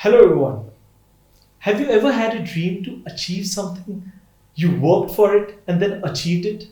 Hello everyone. Have you ever had a dream to achieve something? You worked for it and then achieved it?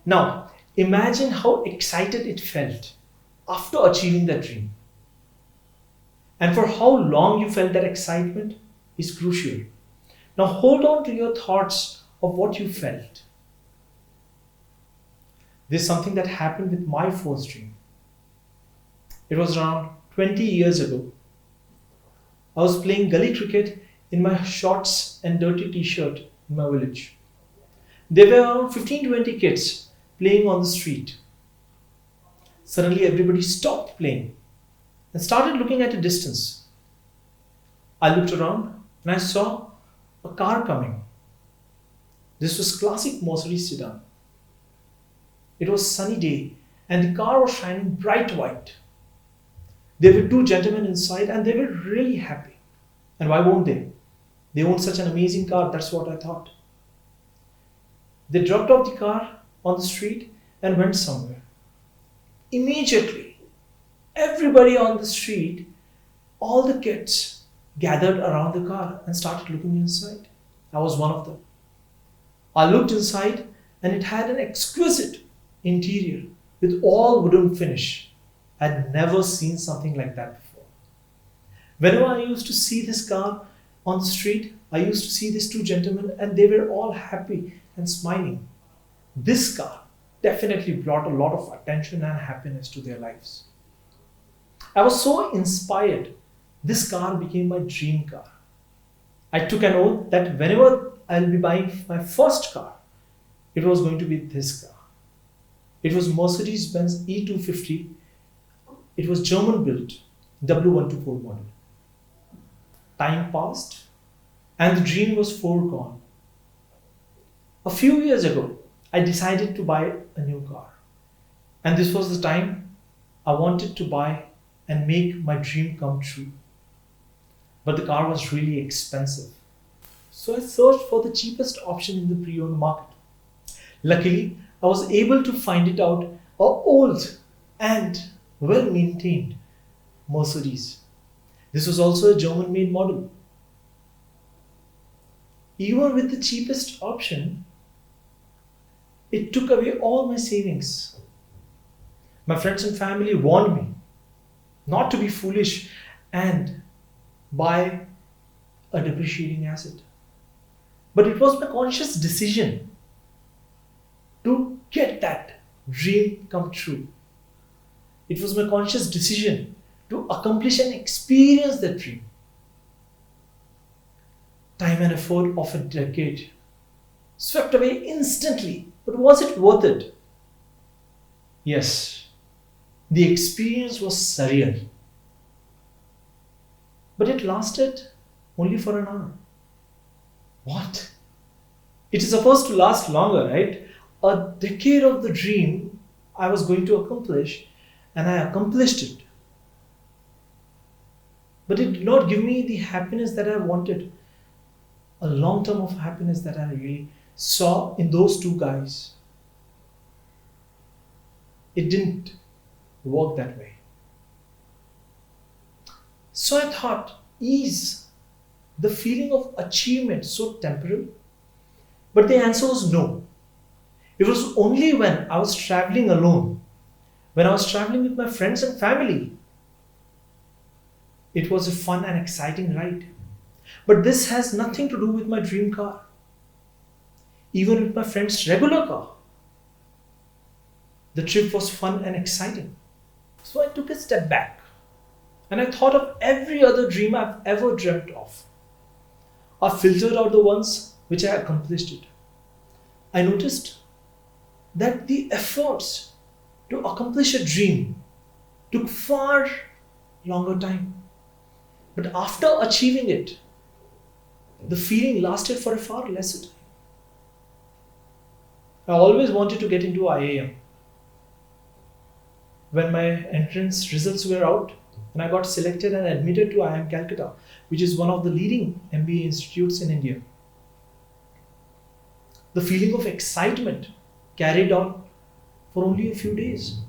Now, imagine how excited it felt after achieving that dream. And for how long you felt that excitement is crucial. Now hold on to your thoughts of what you felt. This is something that happened with my first dream. It was around 20 years ago. I was playing gully cricket in my shorts and dirty t-shirt in my village. There were around 15-20 kids playing on the street. Suddenly everybody stopped playing and started looking at a distance. I looked around and I saw a car coming. This was classic Mercedes sedan. It was a sunny day and the car was shining bright white. There were two gentlemen inside and they were really happy. And why won't they? They own such an amazing car, that's what I thought. They dropped off the car on the street and went somewhere. Immediately, everybody on the street, all the kids gathered around the car and started looking inside. I was one of them. I looked inside and it had an exquisite interior with all wooden finish. I'd never seen something like that before. Whenever I used to see this car on the street, I used to see these two gentlemen and they were all happy and smiling. This car definitely brought a lot of attention and happiness to their lives. I was so inspired. This car became my dream car. I took an oath that whenever I'll be buying my first car, it was going to be this car. It was Mercedes-Benz E250. It was German built, W124 model. Time passed and the dream was foregone. A few years ago, I decided to buy a new car. And this was the time I wanted to buy and make my dream come true. But the car was really expensive. So I searched for the cheapest option in the pre-owned market. Luckily, I was able to find it out an old and well-maintained Mercedes. This was also a German-made model. Even with the cheapest option, it took away all my savings. My friends and family warned me not to be foolish and buy a depreciating asset. But it was my conscious decision to get that dream come true. It was my conscious decision to accomplish and experience that dream. Time and effort of a decade swept away instantly, but was it worth it? Yes, the experience was surreal. But it lasted only for an hour. What? It is supposed to last longer, right? A decade of the dream I was going to accomplish, and I accomplished it. But it did not give me the happiness that I wanted. A long term of happiness that I really saw in those two guys. It didn't work that way. So I thought, is the feeling of achievement so temporal? But the answer was no. It was only when I was traveling alone, when I was traveling with my friends and family. It was a fun and exciting ride. But this has nothing to do with my dream car. Even with my friend's regular car, the trip was fun and exciting. So I took a step back and I thought of every other dream I've ever dreamt of. I filtered out the ones which I accomplished it. I noticed that the efforts to accomplish a dream took far longer time. But after achieving it, the feeling lasted for a far lesser time. I always wanted to get into IIM. When my entrance results were out and I got selected and admitted to IIM Calcutta, which is one of the leading MBA institutes in India, the feeling of excitement carried on for only a few days.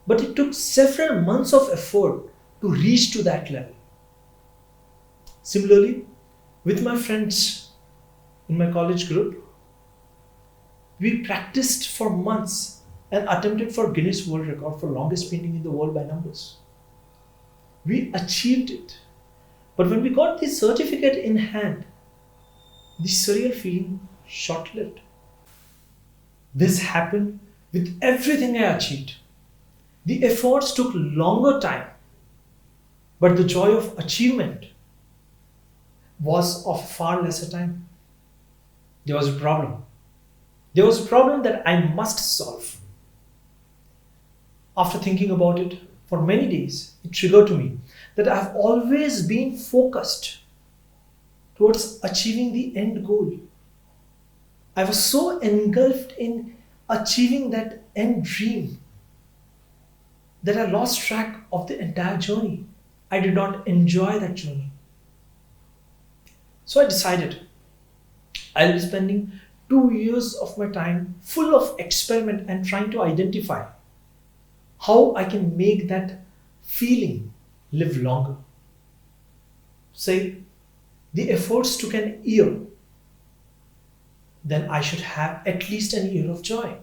But it took several months of effort to reach to that level. Similarly, with my friends in my college group, we practiced for months and attempted for Guinness World Record for longest painting in the world by numbers. We achieved it. But when we got the certificate in hand, the surreal feeling short-lived. This happened with everything I achieved. The efforts took longer time, but the joy of achievement was of far lesser time. There was a problem. There was a problem that I must solve. After thinking about it for many days, it triggered to me that I have always been focused towards achieving the end goal. I was so engulfed in achieving that end dream that I lost track of the entire journey. I did not enjoy that journey. So I decided I'll be spending 2 years of my time full of experiment and trying to identify how I can make that feeling live longer. Say, the efforts took an year, then I should have at least an year of joy.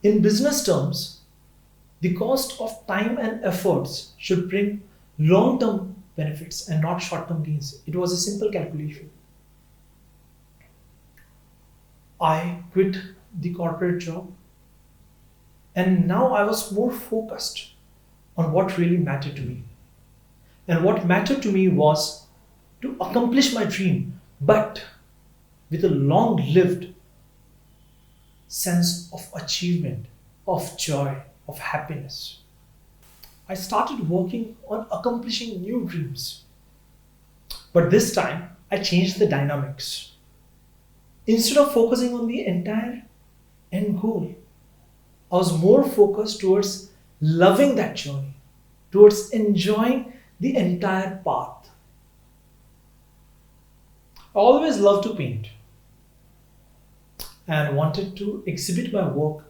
In business terms, the cost of time and efforts should bring long-term benefits and not short-term gains. It was a simple calculation. I quit the corporate job and now I was more focused on what really mattered to me. And what mattered to me was to accomplish my dream, but with a long-lived sense of achievement, of joy, of happiness. I started working on accomplishing new dreams. But this time, I changed the dynamics. Instead of focusing on the entire end goal, I was more focused towards loving that journey, towards enjoying the entire path. I always loved to paint and wanted to exhibit my work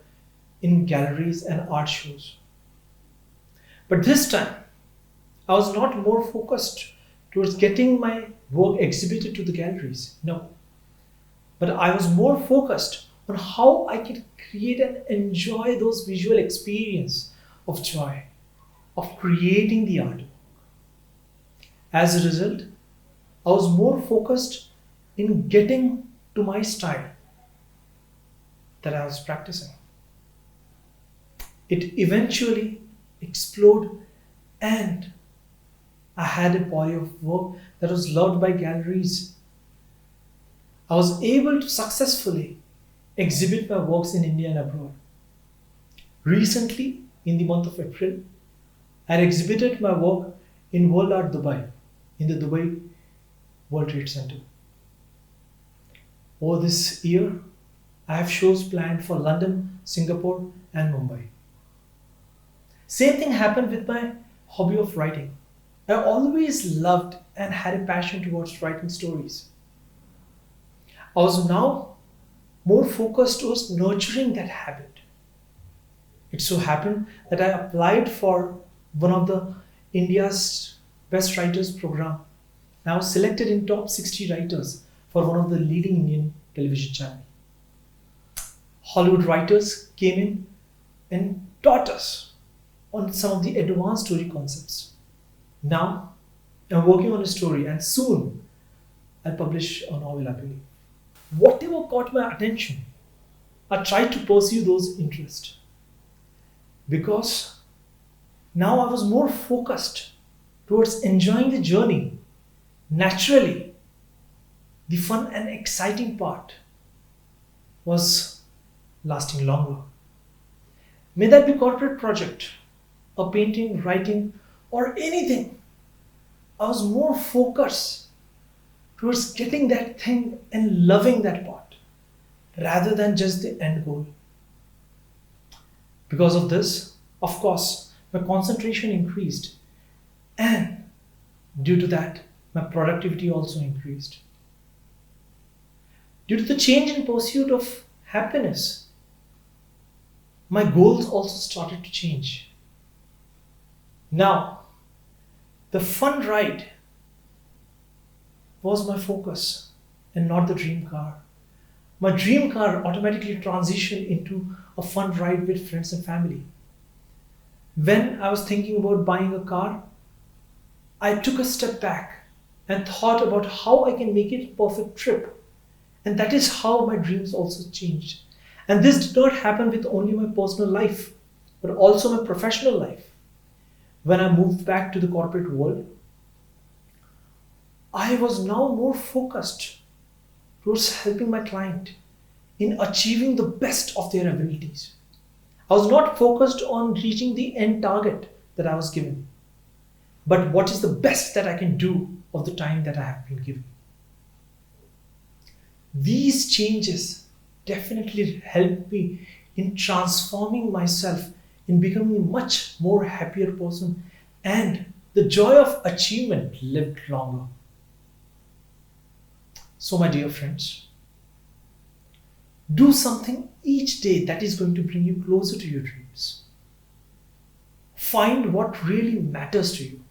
in galleries and art shows. But this time, I was not more focused towards getting my work exhibited to the galleries. No. But I was more focused on how I could create and enjoy those visual experience of joy, of creating the art. As a result, I was more focused in getting to my style that I was practicing. It eventually exploded and I had a body of work that was loved by galleries. I was able to successfully exhibit my works in India and abroad. Recently, in the month of April, I had exhibited my work in World Art Dubai, in the Dubai World Trade Center. Over this year, I have shows planned for London, Singapore, and Mumbai. Same thing happened with my hobby of writing. I always loved and had a passion towards writing stories. I was now more focused towards nurturing that habit. It so happened that I applied for one of the India's Best Writers program. I was selected in top 60 writers for one of the leading Indian television channels. Hollywood writers came in and taught us on some of the advanced story concepts. Now, I'm working on a story and soon I'll publish a novel, I believe. Whatever caught my attention, I tried to pursue those interests. Because now I was more focused towards enjoying the journey. Naturally, the fun and exciting part was lasting longer. May that be corporate project, a painting, writing, or anything. I was more focused towards getting that thing and loving that part rather than just the end goal. Because of this, of course, my concentration increased, and due to that, my productivity also increased. Due to the change in pursuit of happiness, my goals also started to change. Now, The fun ride was my focus and not the dream car. My dream car automatically transitioned into a fun ride with friends and family. When I was thinking about buying a car, I took a step back and thought about how I can make it a perfect trip. And that is how my dreams also changed. And this did not happen with only my personal life, but also my professional life. When I moved back to the corporate world, I was now more focused towards helping my client in achieving the best of their abilities. I was not focused on reaching the end target that I was given, but what is the best that I can do of the time that I have been given. These changes definitely helped me in transforming myself, in becoming a much more happier person, and the joy of achievement lived longer. So, my dear friends, do something each day that is going to bring you closer to your dreams. Find what really matters to you,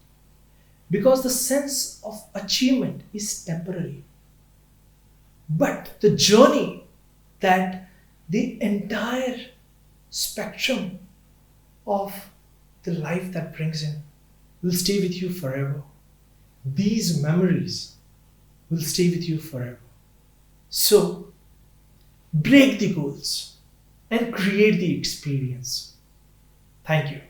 because the sense of achievement is temporary. But the journey, that the entire spectrum of the life that brings in, will stay with you forever. These memories will stay with you forever. So, break the goals and create the experience. Thank you.